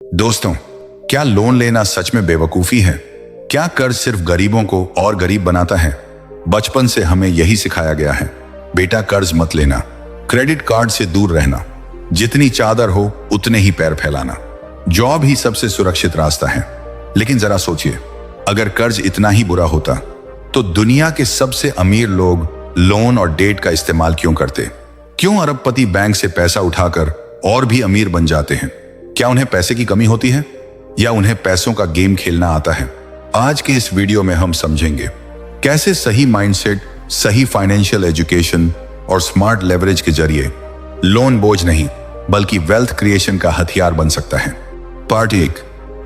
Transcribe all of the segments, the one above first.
दोस्तों, क्या लोन लेना सच में बेवकूफी है? क्या कर्ज सिर्फ गरीबों को और गरीब बनाता है? बचपन से हमें यही सिखाया गया है, बेटा कर्ज मत लेना, क्रेडिट कार्ड से दूर रहना, जितनी चादर हो उतने ही पैर फैलाना, जॉब ही सबसे सुरक्षित रास्ता है। लेकिन जरा सोचिए, अगर कर्ज इतना ही बुरा होता तो दुनिया के सबसे अमीर लोग लोन और डेट का इस्तेमाल क्यों करते? क्यों अरबपति बैंक से पैसा उठाकर और भी अमीर बन जाते हैं? क्या उन्हें पैसे की कमी होती है या उन्हें पैसों का गेम खेलना आता है? आज के इस वीडियो में हम समझेंगे कैसे सही माइंडसेट, सही फाइनेंशियल एजुकेशन और स्मार्ट लेवरेज के जरिए लोन बोझ नहीं बल्कि वेल्थ क्रिएशन का हथियार बन सकता है। पार्ट 1,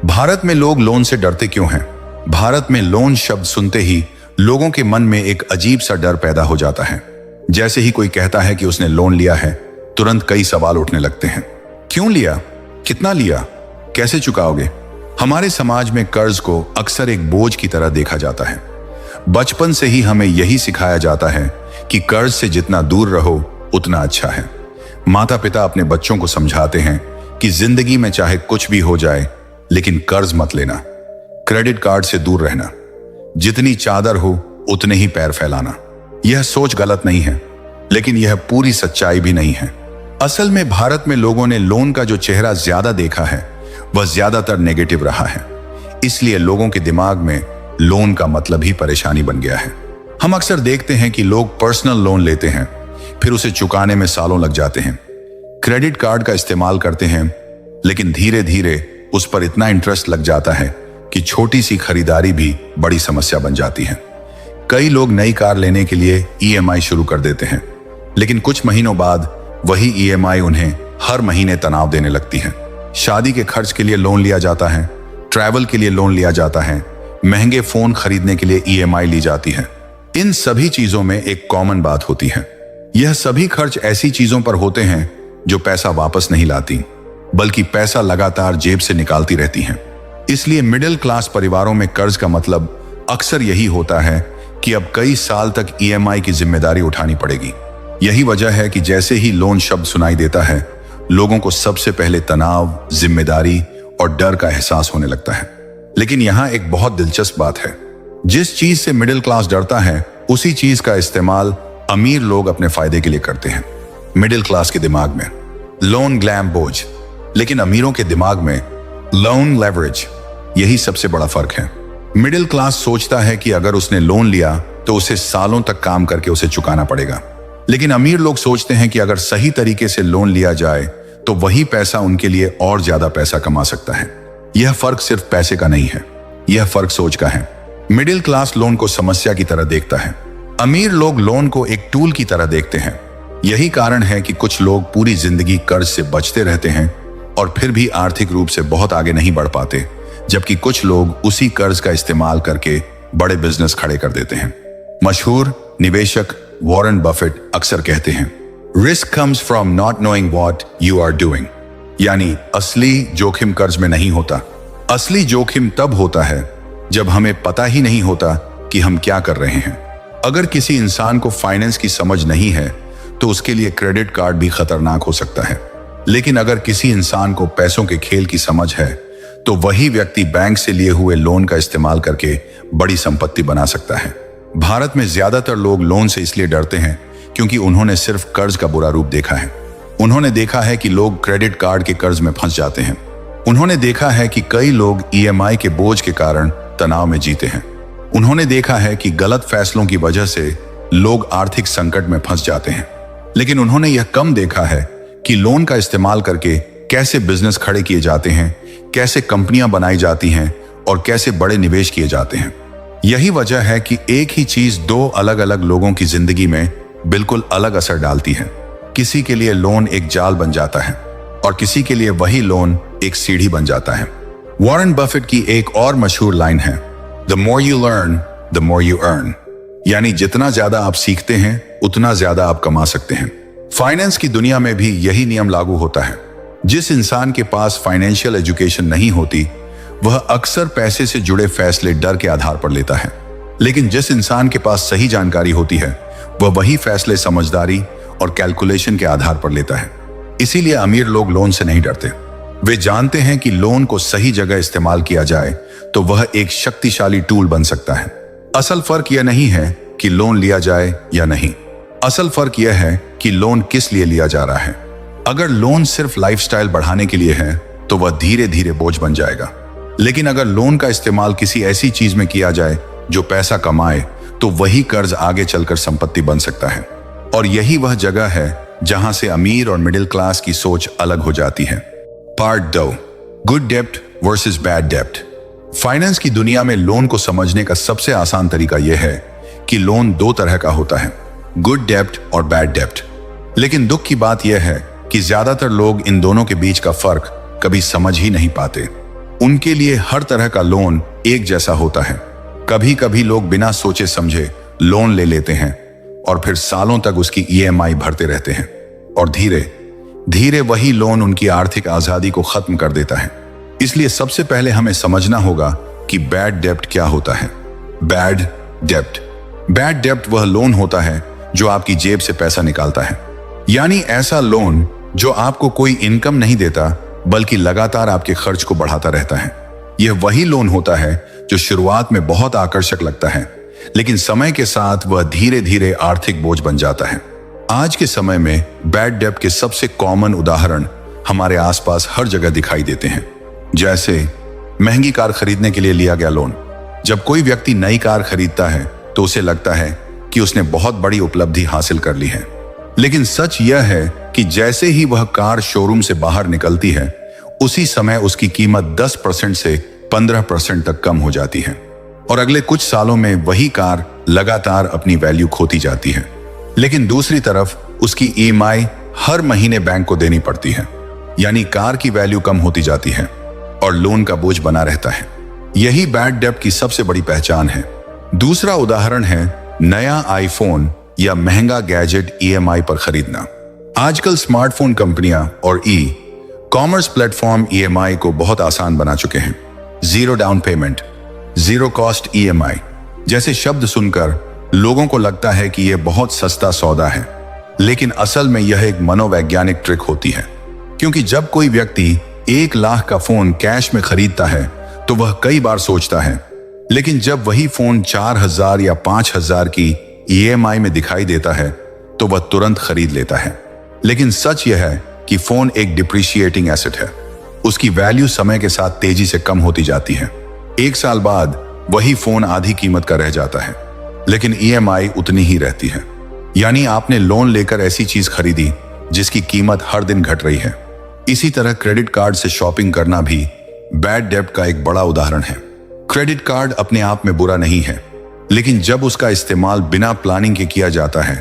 भारत में लोग लोन से डरते क्यों हैं? भारत में लोन शब्द सुनते ही लोगों के मन में एक अजीब सा डर पैदा हो जाता है। जैसे ही कोई कहता है कि उसने लोन लिया है, तुरंत कई सवाल उठने लगते हैं। क्यों लिया? कितना लिया? कैसे चुकाओगे? हमारे समाज में कर्ज को अक्सर एक बोझ की तरह देखा जाता है। बचपन से ही हमें यही सिखाया जाता है कि कर्ज से जितना दूर रहो उतना अच्छा है। माता पिता अपने बच्चों को समझाते हैं कि जिंदगी में चाहे कुछ भी हो जाए, लेकिन कर्ज मत लेना, क्रेडिट कार्ड से दूर रहना, जितनी चादर हो उतने ही पैर फैलाना। यह सोच गलत नहीं है, लेकिन यह पूरी सच्चाई भी नहीं है। असल में भारत में लोगों ने लोन का जो चेहरा ज्यादा देखा है वह ज्यादातर नेगेटिव रहा है। इसलिए लोगों के दिमाग में लोन का मतलब ही परेशानी बन गया है। हम अक्सर देखते हैं कि लोग पर्सनल लोन लेते हैं, फिर उसे चुकाने में सालों लग जाते हैं। क्रेडिट कार्ड का इस्तेमाल करते हैं, लेकिन धीरे धीरे उस पर इतना इंटरेस्ट लग जाता है कि छोटी सी खरीदारी भी बड़ी समस्या बन जाती है। कई लोग नई कार लेने के लिए EMI शुरू कर देते हैं, लेकिन कुछ महीनों बाद वही EMI उन्हें हर महीने तनाव देने लगती है। शादी के खर्च के लिए लोन लिया जाता है, ट्रैवल के लिए लोन लिया जाता है, महंगे फोन खरीदने के लिए EMI ली जाती है। इन सभी चीजों में एक कॉमन बात होती है, यह सभी खर्च ऐसी चीजों पर होते हैं जो पैसा वापस नहीं लाती, बल्कि पैसा लगातार जेब से निकालती रहती हैं। इसलिए मिडिल क्लास परिवारों में कर्ज का मतलब अक्सर यही होता है कि अब कई साल तक EMI की जिम्मेदारी उठानी पड़ेगी। यही वजह है कि जैसे ही लोन शब्द सुनाई देता है, लोगों को सबसे पहले तनाव, जिम्मेदारी और डर का एहसास होने लगता है। लेकिन यहाँ एक बहुत दिलचस्प बात है, जिस चीज से मिडिल क्लास डरता है उसी चीज का इस्तेमाल अमीर लोग अपने फायदे के लिए करते हैं। मिडिल क्लास के दिमाग में लोन ग्लैम बोझ, लेकिन अमीरों के दिमाग में लोन लेवरेज। यही सबसे बड़ा फर्क है। मिडिल क्लास सोचता है कि अगर उसने लोन लिया तो उसे सालों तक काम करके उसे चुकाना पड़ेगा, लेकिन अमीर लोग सोचते हैं कि अगर सही तरीके से लोन लिया जाए तो वही पैसा उनके लिए और ज्यादा पैसा कमा सकता है। यह फर्क सिर्फ पैसे का नहीं है, यह फर्क सोच का है। मिडिल क्लास लोन को समस्या की तरह देखता है, अमीर लोग लोन को एक टूल की तरह देखते हैं। यही कारण है कि कुछ लोग पूरी जिंदगी कर्ज से बचते रहते हैं और फिर भी आर्थिक रूप से बहुत आगे नहीं बढ़ पाते, जबकि कुछ लोग उसी कर्ज का इस्तेमाल करके बड़े बिजनेस खड़े कर देते हैं। मशहूर निवेशक वॉरेन बफेट अक्सर कहते हैं, risk comes from not knowing what you are doing. यानी असली जोखिम कर्ज में नहीं होता, असली जोखिम तब होता है जब हमें पता ही नहीं होता कि हम क्या कर रहे हैं। अगर किसी इंसान को फाइनेंस की समझ नहीं है तो उसके लिए क्रेडिट कार्ड भी खतरनाक हो सकता है, लेकिन अगर किसी इंसान को पैसों के खेल की समझ है तो वही व्यक्ति बैंक से लिए हुए लोन का इस्तेमाल करके बड़ी संपत्ति बना सकता है। भारत में ज्यादातर लोग लोन से इसलिए डरते हैं क्योंकि उन्होंने सिर्फ कर्ज का बुरा रूप देखा है। उन्होंने देखा है कि लोग क्रेडिट कार्ड के कर्ज में फंस जाते हैं। उन्होंने देखा है कि कई लोग EMI के बोझ के कारण तनाव में जीते हैं। उन्होंने देखा है कि गलत फैसलों की वजह से लोग आर्थिक संकट में फंस जाते हैं। लेकिन उन्होंने यह कम देखा है कि लोन का इस्तेमाल करके कैसे बिजनेस खड़े किए जाते हैं, कैसे कंपनियां बनाई जाती हैं और कैसे बड़े निवेश किए जाते हैं। यही वजह है कि एक ही चीज दो अलग अलग लोगों की जिंदगी में बिल्कुल अलग असर डालती है। किसी के लिए लोन एक जाल बन जाता है और किसी के लिए वही लोन एक सीढ़ी बन जाता है। वॉरेन बफेट की एक और मशहूर लाइन है, the more you learn the more you earn. यानी जितना ज्यादा आप सीखते हैं उतना ज्यादा आप कमा सकते हैं। फाइनेंस की दुनिया में भी यही नियम लागू होता है। जिस इंसान के पास फाइनेंशियल एजुकेशन नहीं होती वह अक्सर पैसे से जुड़े फैसले डर के आधार पर लेता है, लेकिन जिस इंसान के पास सही जानकारी होती है वह वही फैसले समझदारी और कैलकुलेशन के आधार पर लेता है। इसीलिए अमीर लोग लोन से नहीं डरते, वे जानते हैं कि लोन को सही जगह इस्तेमाल किया जाए तो वह एक शक्तिशाली टूल बन सकता है। असल फर्क यह नहीं है कि लोन लिया जाए या नहीं, असल फर्क यह है कि लोन किस लिए लिया जा रहा है। अगर लोन सिर्फ लाइफस्टाइल बढ़ाने के लिए है तो वह धीरे धीरे बोझ बन जाएगा, लेकिन अगर लोन का इस्तेमाल किसी ऐसी चीज में किया जाए जो पैसा कमाए तो वही कर्ज आगे चलकर संपत्ति बन सकता है। और यही वह जगह है जहां से अमीर और मिडिल क्लास की सोच अलग हो जाती है। पार्ट 2, गुड डेब्ट वर्सेस बैड डेब्ट। फाइनेंस की दुनिया में लोन को समझने का सबसे आसान तरीका यह है कि लोन दो तरह का होता है, गुड डेब्ट और बैड डेब्ट। लेकिन दुख की बात यह है कि ज्यादातर लोग इन दोनों के बीच का फर्क कभी समझ ही नहीं पाते। उनके लिए हर तरह का लोन एक जैसा होता है। कभी कभी लोग बिना सोचे समझे लोन ले लेते हैं और फिर सालों तक उसकी EMI भरते रहते हैं, और धीरे धीरे वही लोन उनकी आर्थिक आजादी को खत्म कर देता है। इसलिए सबसे पहले हमें समझना होगा कि बैड डेब्ट क्या होता है। बैड डेब्ट वह लोन होता है जो आपकी जेब से पैसा निकालता है, यानी ऐसा लोन जो आपको कोई इनकम नहीं देता बल्कि लगातार आपके खर्च को बढ़ाता रहता है। यह वही लोन होता है जो शुरुआत में बहुत आकर्षक लगता है, लेकिन समय के साथ वह धीरे धीरे आर्थिक बोझ बन जाता है। आज के समय में बैड डेब्ट के सबसे कॉमन उदाहरण हमारे आसपास हर जगह दिखाई देते हैं। जैसे महंगी कार खरीदने के लिए लिया गया लोन। जब कोई व्यक्ति नई कार खरीदता है तो उसे लगता है कि उसने बहुत बड़ी उपलब्धि हासिल कर ली है, लेकिन सच यह है कि जैसे ही वह कार शोरूम से बाहर निकलती है उसी समय उसकी कीमत 10% से 15% तक कम हो जाती है, और अगले कुछ सालों में वही कार लगातार अपनी वैल्यू खोती जाती है। लेकिन दूसरी तरफ उसकी EMI हर महीने बैंक को देनी पड़ती है, यानी कार की वैल्यू कम होती जाती है और लोन का बोझ बना रहता है। यही बैड डेब्ट की सबसे बड़ी पहचान है। दूसरा उदाहरण है नया आईफोन या महंगा गैजेट EMI पर खरीदना। आजकल स्मार्टफोन कंपनियां और कॉमर्स प्लेटफॉर्म EMI को बहुत आसान बना चुके हैं। Zero down payment, zero cost EMI जैसे शब्द सुनकर लोगों को लगता है कि यह बहुत सस्ता सौदा है, लेकिन असल में यह एक मनोवैज्ञानिक ट्रिक होती है। क्योंकि जब कोई व्यक्ति 1 लाख का फोन कैश में खरीदता है तो वह कई बार सोचता है, लेकिन जब वही फोन 4,000 या 5,000 की EMI में दिखाई देता है तो वह तुरंत खरीद लेता है। लेकिन सच यह है कि फोन एक डिप्रिशिएटिंग एसेट है। उसकी वैल्यू समय के साथ तेजी से कम होती जाती है। 1 साल बाद वही फोन आधी कीमत का रह जाता है, लेकिन EMI उतनी ही रहती है। यानी आपने लोन लेकर ऐसी चीज खरीदी जिसकी कीमत हर दिन घट रही है। इसी तरह क्रेडिट कार्ड से शॉपिंग करना भी बैड डेब्ट का एक बड़ा उदाहरण है। क्रेडिट कार्ड अपने आप में बुरा नहीं है, लेकिन जब उसका इस्तेमाल बिना प्लानिंग के किया जाता है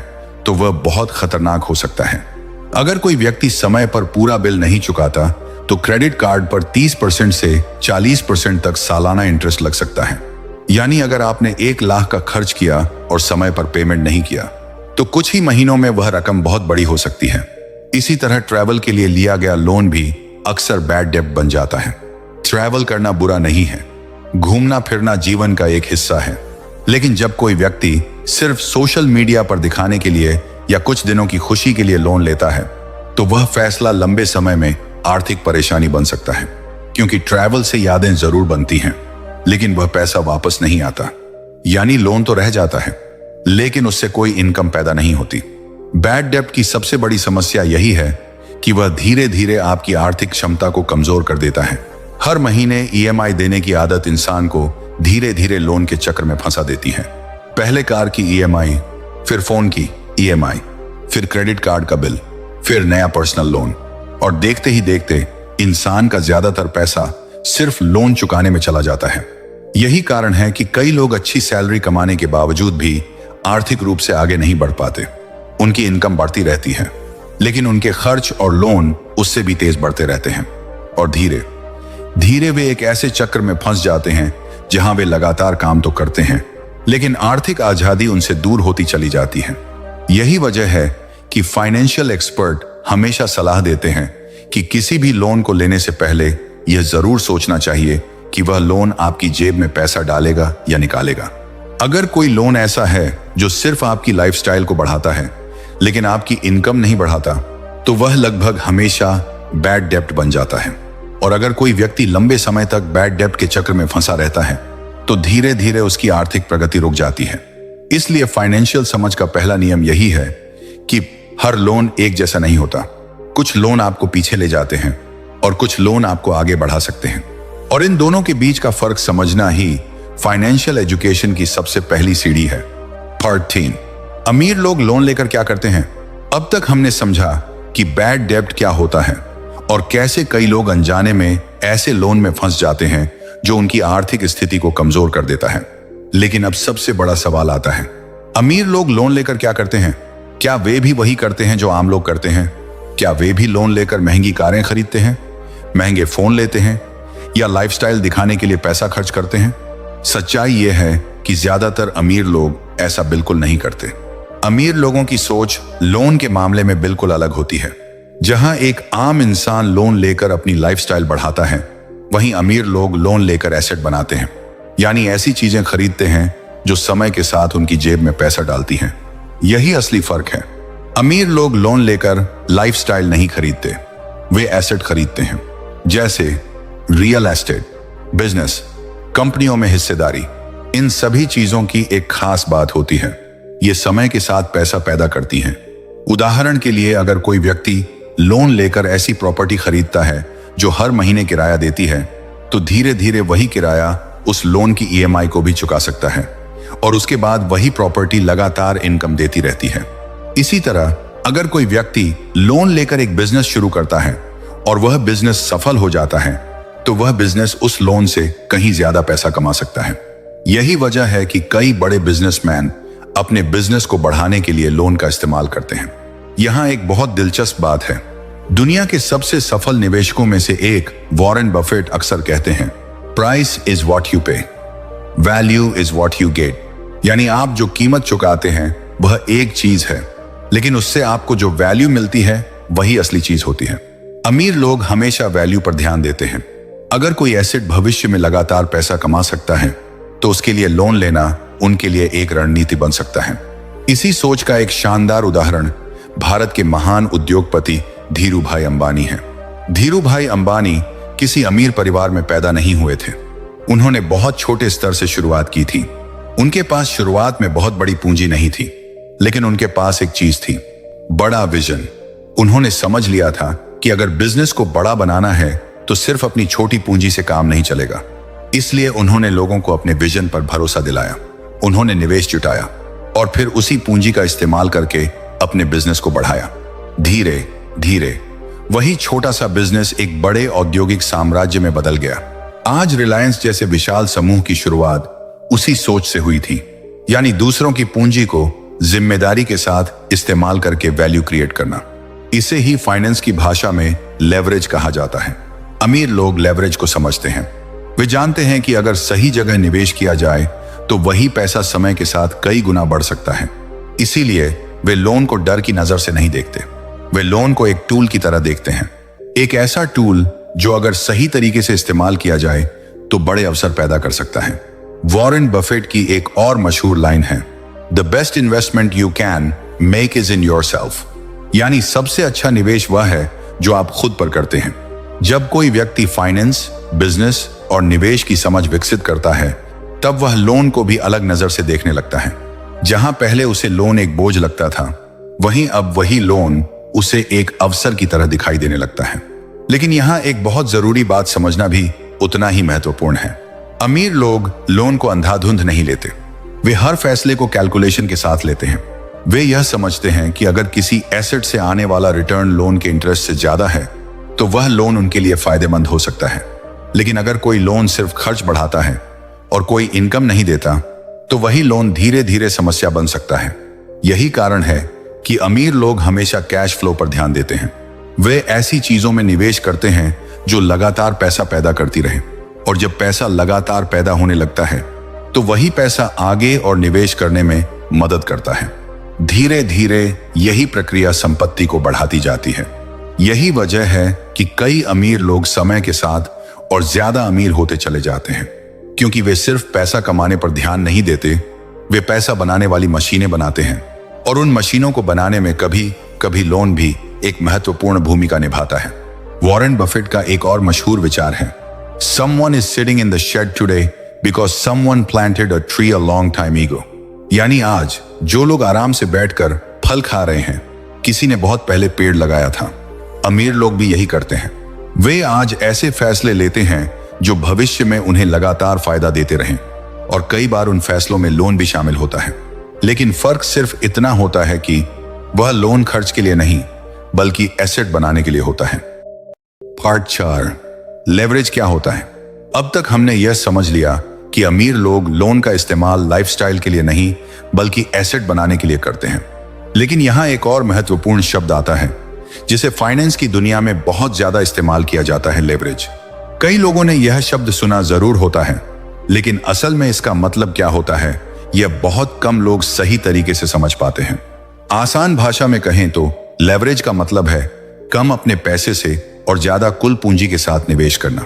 तो वह बहुत खतरनाक हो सकता है। अगर कोई व्यक्ति समय पर पूरा बिल नहीं चुकाता तो क्रेडिट कार्ड पर 30% से 40% तक सालाना इंटरेस्ट लग सकता है। यानी अगर आपने 1 लाख का खर्च किया और समय पर पेमेंट नहीं किया तो कुछ ही महीनों में वह रकम बहुत बड़ी हो सकती है। इसी तरह ट्रैवल के लिए लिया गया लोन भी अक्सर बैड डेब्ट बन जाता है। ट्रैवल करना बुरा नहीं है, घूमना फिरना जीवन का एक हिस्सा है, लेकिन जब कोई व्यक्ति सिर्फ सोशल मीडिया पर दिखाने के लिए या कुछ दिनों की खुशी के लिए लोन लेता है तो वह फैसला लंबे समय में आर्थिक परेशानी बन सकता है। क्योंकि ट्रैवल से यादें जरूर बनती हैं, लेकिन वह पैसा वापस नहीं आता। यानी लोन तो रह जाता है, लेकिन उससे कोई इनकम पैदा नहीं होती। बैड डेब्ट की सबसे बड़ी समस्या यही है कि वह धीरे धीरे आपकी आर्थिक क्षमता को कमजोर कर देता है। हर महीने EMI देने की आदत इंसान को धीरे धीरे लोन के चक्र में फंसा देती है। पहले कार की EMI, फिर फोन की EMI, फिर क्रेडिट कार्ड का बिल, फिर नया पर्सनल लोन, और देखते ही देखते इंसान का ज्यादातर पैसा सिर्फ लोन चुकाने में चला जाता है। यही कारण है कि कई लोग अच्छी सैलरी कमाने के बावजूद भी आर्थिक रूप से आगे नहीं बढ़ पाते। उनकी इनकम बढ़ती रहती है, लेकिन उनके खर्च और लोन उससे भी तेज बढ़ते रहते हैं, और धीरे धीरे वे एक ऐसे चक्र में फंस जाते हैं जहां वे लगातार काम तो करते हैं, लेकिन आर्थिक आजादी उनसे दूर होती चली जाती है। यही वजह है कि फाइनेंशियल एक्सपर्ट हमेशा सलाह देते हैं कि किसी भी लोन को लेने से पहले यह जरूर सोचना चाहिए कि वह लोन आपकी जेब में पैसा डालेगा या निकालेगा। अगर कोई लोन ऐसा है जो सिर्फ आपकी लाइफस्टाइल को बढ़ाता है लेकिन आपकी इनकम नहीं बढ़ाता, तो वह लगभग हमेशा बैड डेब्ट बन जाता है। और अगर कोई व्यक्ति लंबे समय तक बैड डेब्ट के चक्र में फंसा रहता है तो धीरे धीरे उसकी आर्थिक प्रगति रुक जाती है। इसलिए फाइनेंशियल समझ का पहला नियम यही है कि हर लोन एक जैसा नहीं होता। कुछ लोन आपको पीछे ले जाते हैं और कुछ लोन आपको आगे बढ़ा सकते हैं, और इन दोनों के बीच का फर्क समझना ही फाइनेंशियल एजुकेशन की सबसे पहली सीढ़ी है। पार्ट 3, अमीर लोग लोन लेकर क्या करते हैं। अब तक हमने समझा कि बैड डेब्ट क्या होता है और कैसे कई लोग अनजाने में ऐसे लोन में फंस जाते हैं जो उनकी आर्थिक स्थिति को कमजोर कर देता है। लेकिन अब सबसे बड़ा सवाल आता है, अमीर लोग लोन लेकर क्या करते हैं? क्या वे भी वही करते हैं जो आम लोग करते हैं? क्या वे भी लोन लेकर महंगी कारें खरीदते हैं, महंगे फोन लेते हैं या लाइफस्टाइल दिखाने के लिए पैसा खर्च करते हैं? सच्चाई यह है कि ज्यादातर अमीर लोग ऐसा बिल्कुल नहीं करते। अमीर लोगों की सोच लोन के मामले में बिल्कुल अलग होती है। जहां एक आम इंसान लोन लेकर अपनी लाइफस्टाइल बढ़ाता है, वहीं अमीर लोग लोन लेकर एसेट बनाते हैं, यानी ऐसी चीजें खरीदते हैं जो समय के साथ उनकी जेब में पैसा डालती हैं। यही असली फर्क है। अमीर लोग लोन लेकर लाइफस्टाइल नहीं खरीदते, वे एसेट खरीदते हैं, जैसे रियल एस्टेट, बिजनेस, कंपनियों में हिस्सेदारी। इन सभी चीजों की एक खास बात होती है, ये समय के साथ पैसा पैदा करती हैं। उदाहरण के लिए, अगर कोई व्यक्ति लोन लेकर ऐसी प्रॉपर्टी खरीदता है जो हर महीने किराया देती है, तो धीरे धीरे वही किराया उस लोन की ईएमआई को भी चुका सकता है और उसके बाद वही प्रॉपर्टी लगातार इनकम देती रहती है। इसी तरह अगर कोई व्यक्ति लोन लेकर एक बिजनेस शुरू करता है और वह बिजनेस सफल हो जाता है, तो वह बिजनेस उस लोन से कहीं ज्यादा पैसा कमा सकता है। यही वजह है कि कई बड़े बिजनेसमैन अपने बिजनेस को बढ़ाने के लिए लोन का इस्तेमाल करते हैं। यहां एक बहुत दिलचस्प बात है। दुनिया के सबसे सफल निवेशकों में से एक वॉरेन बफेट अक्सर कहते हैं, प्राइस इज व्हाट यू पे, value is what you get. यानी आप जो कीमत चुकाते हैं वह एक चीज है, लेकिन उससे आपको जो वैल्यू मिलती है वही असली चीज होती है। अमीर लोग हमेशा वैल्यू पर ध्यान देते हैं। अगर कोई एसेट भविष्य में लगातार पैसा कमा सकता है तो उसके लिए लोन लेना उनके लिए एक रणनीति बन सकता है। इसी सोच का एक शानदार उदाहरण भारत के महान उद्योगपति धीरूभाई अंबानी है। धीरूभाई अंबानी किसी अमीर परिवार में पैदा नहीं हुए थे। उन्होंने बहुत छोटे स्तर से शुरुआत की थी। उनके पास शुरुआत में बहुत बड़ी पूंजी नहीं थी, लेकिन उनके पास एक चीज थी, बड़ा विजन। उन्होंने समझ लिया था कि अगर बिजनेस को बड़ा बनाना है तो सिर्फ अपनी छोटी पूंजी से काम नहीं चलेगा। इसलिए उन्होंने लोगों को अपने विजन पर भरोसा दिलाया। उन्होंने निवेश जुटाया और फिर उसी पूंजी का इस्तेमाल करके अपने बिजनेस को बढ़ाया। धीरे धीरे वही छोटा सा बिजनेस एक बड़े औद्योगिक साम्राज्य में बदल गया। आज रिलायंस जैसे विशाल समूह की शुरुआत उसी सोच से हुई थी, यानी दूसरों की पूंजी को जिम्मेदारी के साथ इस्तेमाल करके वैल्यू क्रिएट करना। इसे ही फाइनेंस की भाषा में लेवरेज कहा जाता है। अमीर लोग लेवरेज को समझते हैं। वे जानते हैं कि अगर सही जगह निवेश किया जाए तो वही पैसा समय के साथ कई गुना बढ़ सकता है। इसीलिए वे लोन को डर की नजर से नहीं देखते। वे लोन को एक टूल की तरह देखते हैं, एक ऐसा टूल जो अगर सही तरीके से इस्तेमाल किया जाए तो बड़े अवसर पैदा कर सकता है। वॉरेन बफेट की एक और मशहूर लाइन है, the best investment you can make is in yourself. यानी सबसे अच्छा निवेश वह है जो आप खुद पर करते हैं। जब कोई व्यक्ति फाइनेंस, बिजनेस और निवेश की समझ विकसित करता है, तब वह लोन को भी अलग नजर से देखने लगता है। जहां पहले उसे लोन एक बोझ लगता था, वहीं अब वही लोन उसे एक अवसर की तरह दिखाई देने लगता है। लेकिन यहां एक बहुत जरूरी बात समझना भी उतना ही महत्वपूर्ण है। अमीर लोग लोन को अंधाधुंध नहीं लेते। वे हर फैसले को कैलकुलेशन के साथ लेते हैं। वे यह समझते हैं कि अगर किसी एसेट से आने वाला रिटर्न लोन के इंटरेस्ट से ज्यादा है तो वह लोन उनके लिए फायदेमंद हो सकता है। लेकिन अगर कोई लोन सिर्फ खर्च बढ़ाता है और कोई इनकम नहीं देता, तो वही लोन धीरे धीरे समस्या बन सकता है। यही कारण है कि अमीर लोग हमेशा कैश फ्लो पर ध्यान देते हैं। वे ऐसी चीजों में निवेश करते हैं जो लगातार पैसा पैदा करती रहे, और जब पैसा लगातार पैदा होने लगता है तो वही पैसा आगे और निवेश करने में मदद करता है। धीरे धीरे यही प्रक्रिया संपत्ति को बढ़ाती जाती है। यही वजह है कि कई अमीर लोग समय के साथ और ज्यादा अमीर होते चले जाते हैं, क्योंकि वे सिर्फ पैसा कमाने पर ध्यान नहीं देते, वे पैसा बनाने वाली मशीनें बनाते हैं, और उन मशीनों को बनाने में कभी कभी लोन भी एक महत्वपूर्ण भूमिका निभाता है। वॉरेन बफेट का एक और मशहूर विचार है, Someone is sitting in the shed today because someone planted a tree a long time ago. यानी आज जो लोग आराम से बैठकर फल खा रहे हैं, किसी ने बहुत पहले पेड़ लगाया था। अमीर लोग भी यही करते हैं। वे आज ऐसे फैसले लेते हैं जो भविष्य में उन्हें लगातार फायदा देते रहें, और कई बार उन फैसलों में लोन भी शामिल होता है। लेकिन फर्क सिर्फ इतना होता है कि वह लोन खर्च के लिए नहीं बल्कि एसेट बनाने के लिए होता है। पार्ट 4, लेवरेज क्या होता है। अब तक हमने यह समझ लिया कि अमीर लोग लोन का इस्तेमाल लाइफस्टाइल के लिए नहीं बल्कि एसेट बनाने के लिए करते हैं। लेकिन यहां एक और महत्वपूर्ण शब्द आता है जिसे फाइनेंस की दुनिया में बहुत ज्यादा इस्तेमाल किया जाता है, लेवरेज। कई लोगों ने यह शब्द सुना जरूर होता है, लेकिन असल में इसका मतलब क्या होता है यह बहुत कम लोग सही तरीके से समझ पाते हैं। आसान भाषा में कहें तो लेवरेज का मतलब है कम अपने पैसे से और ज्यादा कुल पूंजी के साथ निवेश करना।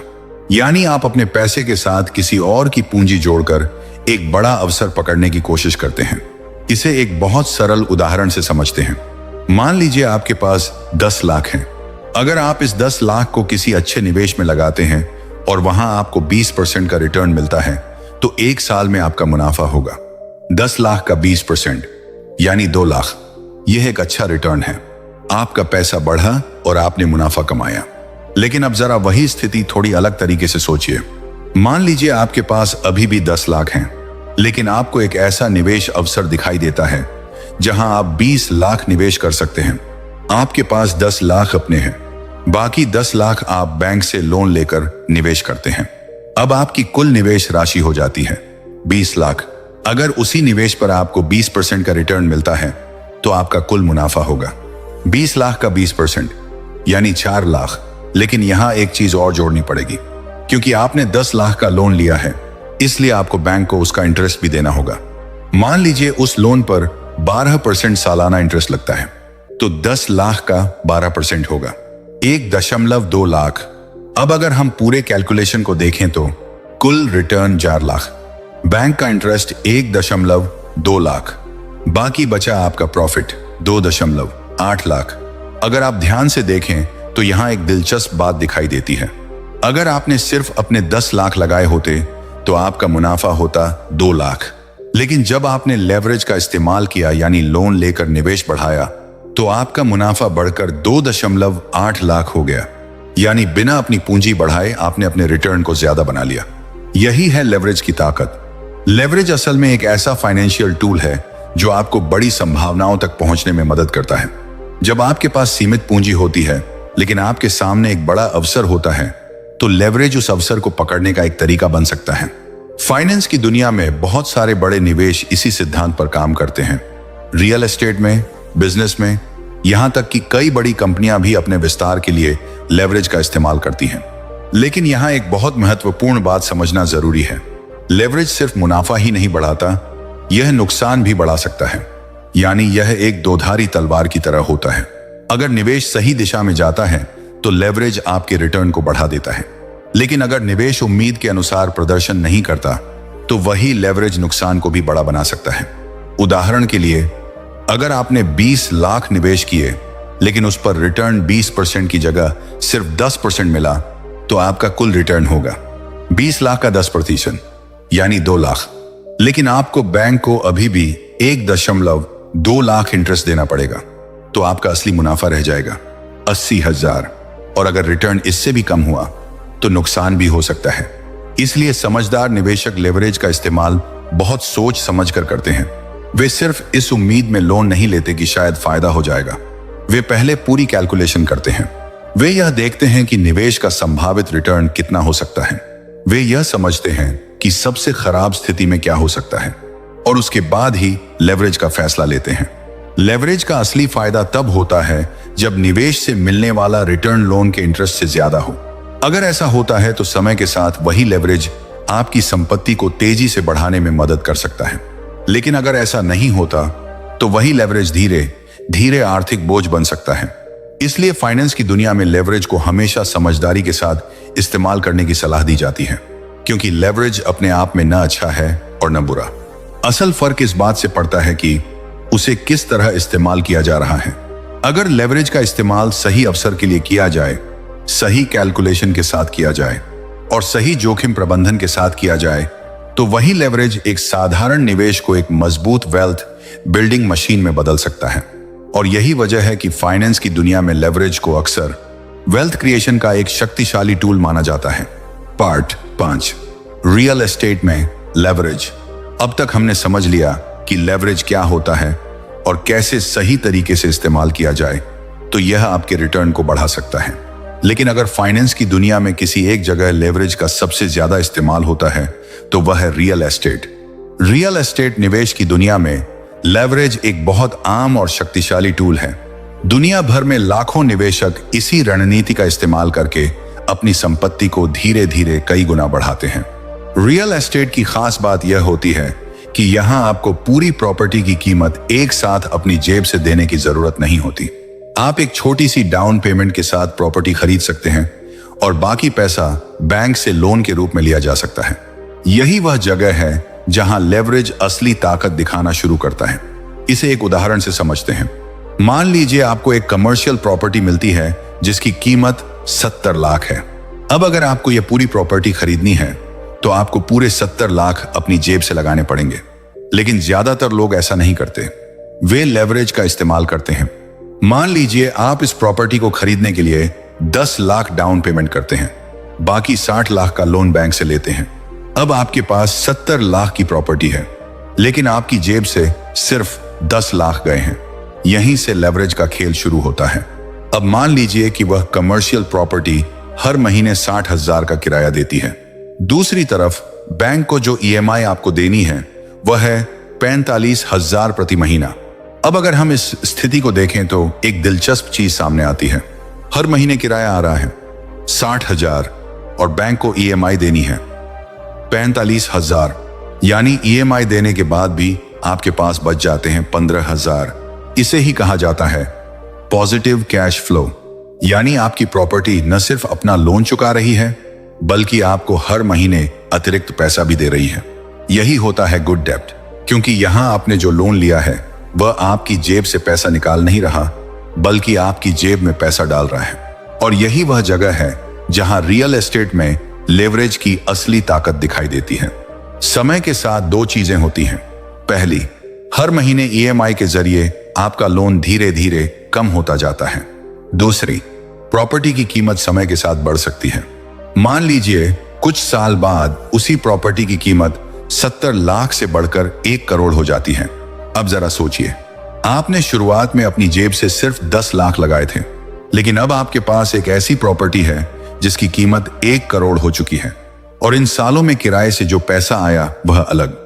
यानी आप अपने पैसे के साथ किसी और की पूंजी जोड़कर एक बड़ा अवसर पकड़ने की कोशिश करते हैं। इसे एक बहुत सरल उदाहरण से समझते हैं। मान लीजिए आपके पास 10 लाख हैं। अगर आप इस 10 लाख को किसी अच्छे निवेश में लगाते हैं और वहां आपको 20% का रिटर्न मिलता है, तो एक साल में आपका मुनाफा होगा 10 लाख का 20% यानी 2 लाख। यह एक अच्छा रिटर्न है। आपका पैसा बढ़ा और आपने मुनाफा कमाया। लेकिन अब जरा वही स्थिति थोड़ी अलग तरीके से सोचिए। मान लीजिए आपके पास अभी भी 10 लाख हैं, लेकिन आपको एक ऐसा निवेश अवसर दिखाई देता है जहां आप 20 लाख निवेश कर सकते हैं। आपके पास 10 लाख अपने हैं, बाकी 10 लाख आप बैंक से लोन लेकर निवेश करते हैं। अब आपकी कुल निवेश राशि हो जाती है 20 लाख। अगर उसी निवेश पर आपको 20% का रिटर्न मिलता है तो आपका कुल मुनाफा होगा 20 लाख का 20% यानी 4 लाख। लेकिन यहां एक चीज और जोड़नी पड़ेगी, क्योंकि आपने 10 लाख का लोन लिया है, इसलिए आपको बैंक को उसका इंटरेस्ट भी देना होगा। मान लीजिए उस लोन पर 12% सालाना इंटरेस्ट लगता है, तो 10 लाख का 12% होगा 1.2 लाख। अब अगर हम पूरे कैलकुलेशन को देखें तो कुल रिटर्न 4 लाख, बैंक का इंटरेस्ट 1.2 लाख, बाकी बचा आपका प्रॉफिट 2.8 लाख। अगर आप ध्यान से देखें तो यहां एक दिलचस्प बात दिखाई देती है। अगर आपने सिर्फ अपने 10 लाख लगाए होते तो आपका मुनाफा होता 2 लाख। लेकिन जब आपने लेवरेज का इस्तेमाल किया यानी लोन लेकर निवेश बढ़ाया, तो आपका मुनाफा बढ़कर 2.8 लाख हो गया। यानी बिना अपनी पूंजी बढ़ाए आपने अपने रिटर्न को ज्यादा बना लिया। यही है लेवरेज की ताकत। लेवरेज असल में एक ऐसा फाइनेंशियल टूल है जो आपको बड़ी संभावनाओं तक पहुंचने में मदद करता है। जब आपके पास सीमित पूंजी होती है लेकिन आपके सामने एक बड़ा अवसर होता है, तो लेवरेज उस अवसर को पकड़ने का एक तरीका बन सकता है। फाइनेंस की दुनिया में बहुत सारे बड़े निवेश इसी सिद्धांत पर काम करते हैं। रियल एस्टेट में, बिजनेस में, यहां तक कि कई बड़ी कंपनियां भी अपने विस्तार के लिए लेवरेज का इस्तेमाल करती हैं। लेकिन यहां एक बहुत महत्वपूर्ण बात समझना जरूरी है। लेवरेज सिर्फ मुनाफा ही नहीं बढ़ाता, यह नुकसान भी बढ़ा सकता है। यानी यह एक दोधारी तलवार की तरह होता है। अगर निवेश सही दिशा में जाता है तो लेवरेज आपके रिटर्न को बढ़ा देता है, लेकिन अगर निवेश उम्मीद के अनुसार प्रदर्शन नहीं करता तो वही लेवरेज नुकसान को भी बड़ा बना सकता है। उदाहरण के लिए, अगर आपने 20 लाख निवेश किए लेकिन उस पर रिटर्न 20% की जगह सिर्फ 10% मिला, तो आपका कुल रिटर्न होगा 20 लाख का 10% यानी 2 लाख। लेकिन आपको बैंक को अभी भी 1.2 लाख इंटरेस्ट देना पड़ेगा, तो आपका असली मुनाफा रह जाएगा 80,000। और अगर रिटर्न इससे भी कम हुआ तो नुकसान भी हो सकता है। इसलिए समझदार निवेशक लेवरेज का इस्तेमाल बहुत सोच समझ कर करते हैं। वे सिर्फ इस उम्मीद में लोन नहीं लेते कि शायद फायदा हो जाएगा। वे पहले पूरी कैलकुलेशन करते हैं। वे यह देखते हैं कि निवेश का संभावित रिटर्न कितना हो सकता है। वे यह समझते हैं कि सबसे खराब स्थिति में क्या हो सकता है, और उसके बाद ही लेवरेज का फैसला लेते हैं। लेवरेज का असली फायदा तब होता है जब निवेश से मिलने वाला रिटर्न लोन के इंटरेस्ट से ज्यादा हो। अगर ऐसा होता है तो समय के साथ वही लेवरेज आपकी संपत्ति को तेजी से बढ़ाने में मदद कर सकता है। लेकिन अगर ऐसा नहीं होता तो वही लेवरेज धीरे धीरे आर्थिक बोझ बन सकता है। इसलिए फाइनेंस की दुनिया में लेवरेज को हमेशा समझदारी के साथ इस्तेमाल करने की सलाह दी जाती है, क्योंकि लेवरेज अपने आप में न अच्छा है और न बुरा। असल फर्क इस बात से पड़ता है कि उसे किस तरह इस्तेमाल किया जा रहा है। अगर लेवरेज का इस्तेमाल सही अवसर के लिए किया जाए सही कैलकुलेशन के साथ किया जाए और सही जोखिम प्रबंधन के साथ किया जाए तो वही लेवरेज एक साधारण निवेश को एक मजबूत वेल्थ बिल्डिंग मशीन में बदल सकता है। और यही वजह है कि फाइनेंस की दुनिया में लेवरेज को अक्सर वेल्थ क्रिएशन का एक शक्तिशाली टूल माना जाता है। पार्ट 5, रियल एस्टेट में लेवरेज। अब तक हमने समझ लिया कि लेवरेज क्या होता है और कैसे सही तरीके से इस्तेमाल किया जाए तो यह आपके रिटर्न को बढ़ा सकता है। लेकिन अगर फाइनेंस की दुनिया में किसी एक जगह लेवरेज का सबसे ज्यादा इस्तेमाल होता है तो वह है रियल एस्टेट। रियल एस्टेट निवेश की दुनिया में लेवरेज एक बहुत आम और शक्तिशाली टूल है। दुनिया भर में लाखों निवेशक इसी रणनीति का इस्तेमाल करके अपनी संपत्ति को धीरे धीरे कई गुना बढ़ाते हैं। रियल एस्टेट की खास बात यह होती है कि यहां आपको पूरी प्रॉपर्टी की कीमत एक साथ अपनी जेब से देने की जरूरत नहीं होती। आप एक छोटी सी डाउन पेमेंट के साथ प्रॉपर्टी खरीद सकते हैं और बाकी पैसा बैंक से लोन के रूप में लिया जा सकता है। यही वह जगह है जहां लेवरेज असली ताकत दिखाना शुरू करता है। इसे एक उदाहरण से समझते हैं। मान लीजिए आपको एक कमर्शियल प्रॉपर्टी मिलती है जिसकी कीमत 70 लाख है। अब अगर आपको यह पूरी प्रॉपर्टी खरीदनी है तो आपको पूरे 70 लाख अपनी जेब से लगाने पड़ेंगे। लेकिन ज्यादातर लोग ऐसा नहीं करते, वे लेवरेज का इस्तेमाल करते हैं। मान लीजिए आप इस प्रॉपर्टी को खरीदने के लिए 10 लाख डाउन पेमेंट करते हैं, बाकी 60 लाख का लोन बैंक से लेते हैं। अब आपके पास 70 लाख की प्रॉपर्टी है, लेकिन आपकी जेब से सिर्फ 10 लाख गए हैं। यहीं से लेवरेज का खेल शुरू होता है। अब मान लीजिए कि वह कमर्शियल प्रॉपर्टी हर महीने 60,000 का किराया देती है। दूसरी तरफ बैंक को जो EMI आपको देनी है वह है 45,000 प्रति महीना। अब अगर हम इस स्थिति को देखें तो एक दिलचस्प चीज सामने आती है। हर महीने किराया आ रहा है 60,000 और बैंक को EMI देनी है 45,000, यानी EMI देने के बाद भी आपके पास बच जाते हैं 15,000। इसे ही कहा जाता है पॉजिटिव कैश फ्लो, यानी आपकी प्रॉपर्टी न सिर्फ अपना लोन चुका रही है बल्कि आपको हर महीने अतिरिक्त पैसा भी दे रही है। यही होता है गुड डेब्ट, क्योंकि यहां आपने जो लोन लिया है वह आपकी जेब से पैसा निकाल नहीं रहा बल्कि आपकी जेब में पैसा डाल रहा है। और यही वह जगह है जहां रियल एस्टेट में लेवरेज की असली ताकत दिखाई देती है। समय के साथ दो चीजें होती हैं। पहली, हर महीने EMI के जरिए आपका लोन धीरे धीरे कम होता जाता है। दूसरी, प्रॉपर्टी की कीमत समय के साथ बढ़ सकती है। मान लीजिए कुछ साल बाद उसी प्रॉपर्टी की कीमत 70 लाख से बढ़कर 1 करोड़ हो जाती है। अब जरा सोचिए, आपने शुरुआत में अपनी जेब से सिर्फ 10 लाख लगाए थे, लेकिन अब आपके पास एक ऐसी प्रॉपर्टी है जिसकी कीमत 1 करोड़ हो चुकी है और इन सालों में किराए से जो पैसा आया वह अलग।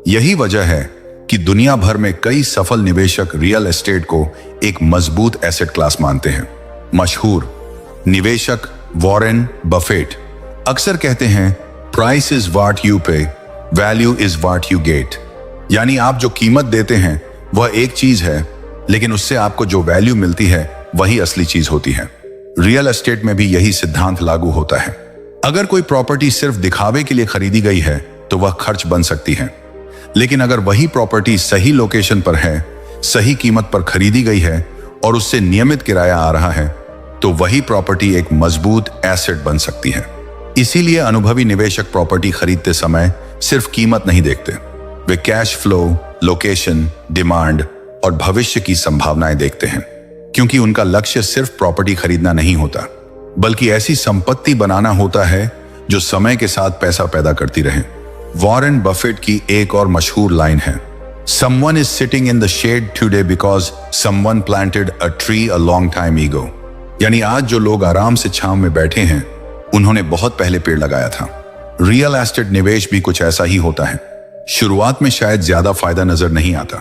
यही वजह है कि दुनिया भर में कई सफल निवेशक रियल एस्टेट को एक मजबूत एसेट क्लास मानते हैं। मशहूर निवेशक वॉरेन बफेट अक्सर कहते हैं, प्राइस इज व्हाट यू पे, value is what you get. यानी आप जो कीमत देते हैं वह एक चीज है, लेकिन उससे आपको जो वैल्यू मिलती है वही असली चीज होती है। रियल एस्टेट में भी यही सिद्धांत लागू होता है। अगर कोई प्रॉपर्टी सिर्फ दिखावे के लिए खरीदी गई है तो वह खर्च बन सकती है, लेकिन अगर वही प्रॉपर्टी सही लोकेशन पर है, सही कीमत पर खरीदी गई है और उससे नियमित किराया आ रहा है तो वही प्रॉपर्टी एक मजबूत एसेट बन सकती है। इसीलिए अनुभवी निवेशक प्रॉपर्टी खरीदते समय सिर्फ कीमत नहीं देखते, वे कैश फ्लो, लोकेशन, डिमांड और भविष्य की संभावनाएं देखते हैं, क्योंकि उनका लक्ष्य सिर्फ प्रॉपर्टी खरीदना नहीं होता बल्कि ऐसी संपत्ति बनाना होता है जो समय के साथ पैसा पैदा करती रहे। वॉरेन बफेट की एक और मशहूर लाइन है, Someone is sitting in the shade today because someone planted a tree a long time ago। यानी आज जो लोग आराम से छांव में बैठे हैं उन्होंने बहुत पहले पेड़ लगाया था। रियल एस्टेट निवेश भी कुछ ऐसा ही होता है। शुरुआत में शायद ज्यादा फायदा नजर नहीं आता,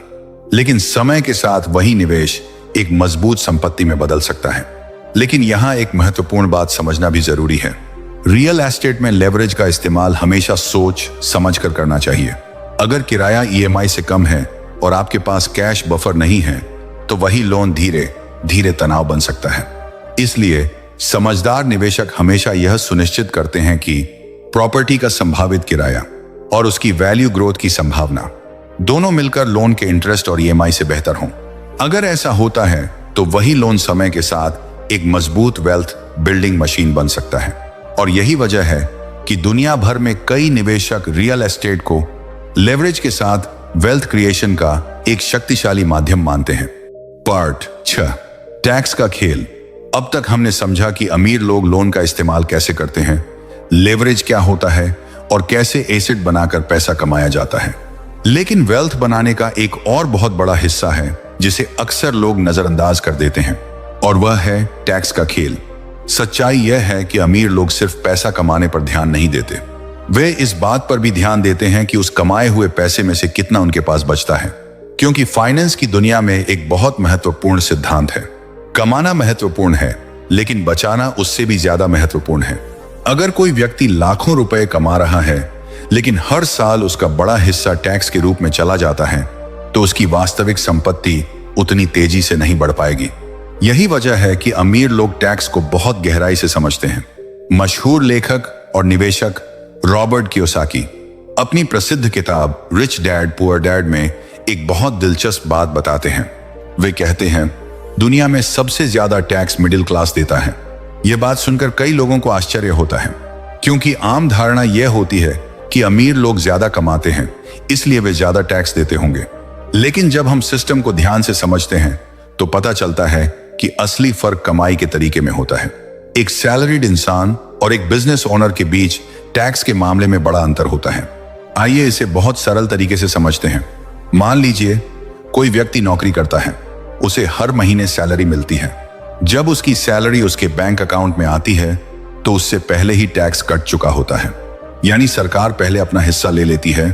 लेकिन समय के साथ वही निवेश एक मजबूत संपत्ति में बदल सकता है। लेकिन यहां एक महत्वपूर्ण बात समझना भी जरूरी है। रियल एस्टेट में लेवरेज का इस्तेमाल हमेशा सोच समझ कर करना चाहिए। अगर किराया EMI से कम है और आपके पास कैश बफर नहीं है तो वही लोन धीरे धीरे तनाव बन सकता है। इसलिए समझदार निवेशक हमेशा यह सुनिश्चित करते हैं कि प्रॉपर्टी का संभावित किराया और उसकी वैल्यू ग्रोथ की संभावना दोनों मिलकर लोन के इंटरेस्ट और EMI से बेहतर हों। अगर ऐसा होता है तो वही लोन समय के साथ एक मजबूत वेल्थ बिल्डिंग मशीन बन सकता है। और यही वजह है कि दुनिया भर में कई निवेशक रियल एस्टेट को लेवरेज के साथ वेल्थ क्रिएशन का एक शक्तिशाली माध्यम मानते हैं। पार्ट 6, टैक्स का खेल। अब तक हमने समझा कि अमीर लोग लोन का इस्तेमाल कैसे करते हैं, लेवरेज क्या होता है और कैसे एसेट बनाकर पैसा कमाया जाता है। लेकिन वेल्थ बनाने का एक और बहुत बड़ा हिस्सा है जिसे अक्सर लोग नजरअंदाज कर देते हैं, और वह है टैक्स का खेल। सच्चाई यह है कि अमीर लोग सिर्फ पैसा कमाने पर ध्यान नहीं देते, वे इस बात पर भी ध्यान देते हैं कि उस कमाए हुए पैसे में से कितना उनके पास बचता है। क्योंकि फाइनेंस की दुनिया में एक बहुत महत्वपूर्ण सिद्धांत है, कमाना महत्वपूर्ण है लेकिन बचाना उससे भी ज्यादा महत्वपूर्ण है। अगर कोई व्यक्ति लाखों रुपए कमा रहा है लेकिन हर साल उसका बड़ा हिस्सा टैक्स के रूप में चला जाता है, तो उसकी वास्तविक संपत्ति उतनी तेजी से नहीं बढ़ पाएगी। यही वजह है कि अमीर लोग टैक्स को बहुत गहराई से समझते हैं। मशहूर लेखक और निवेशक रॉबर्ट कियोसाकी अपनी प्रसिद्ध किताब रिच डैड पुअर डैड में एक बहुत दिलचस्प बात बताते हैं। वे कहते हैं, दुनिया में सबसे ज्यादा टैक्स मिडिल क्लास देता है। यह बात सुनकर कई लोगों को आश्चर्य होता है, क्योंकि आम धारणा यह होती है कि अमीर लोग ज्यादा कमाते हैं इसलिए वे ज्यादा टैक्स देते होंगे। लेकिन जब हम सिस्टम को ध्यान से समझते हैं तो पता चलता है कि असली फर्क कमाई के तरीके में होता है। एक सैलरीड इंसान और एक बिजनेस ओनर के बीच टैक्स के मामले में बड़ा अंतर होता है। आइए इसे बहुत सरल तरीके से समझते हैं। मान लीजिए कोई व्यक्ति नौकरी करता है, उसे हर महीने सैलरी मिलती है। जब उसकी सैलरी उसके बैंक अकाउंट में आती है तो उससे पहले ही टैक्स कट चुका होता है, यानी सरकार पहले अपना हिस्सा ले लेती है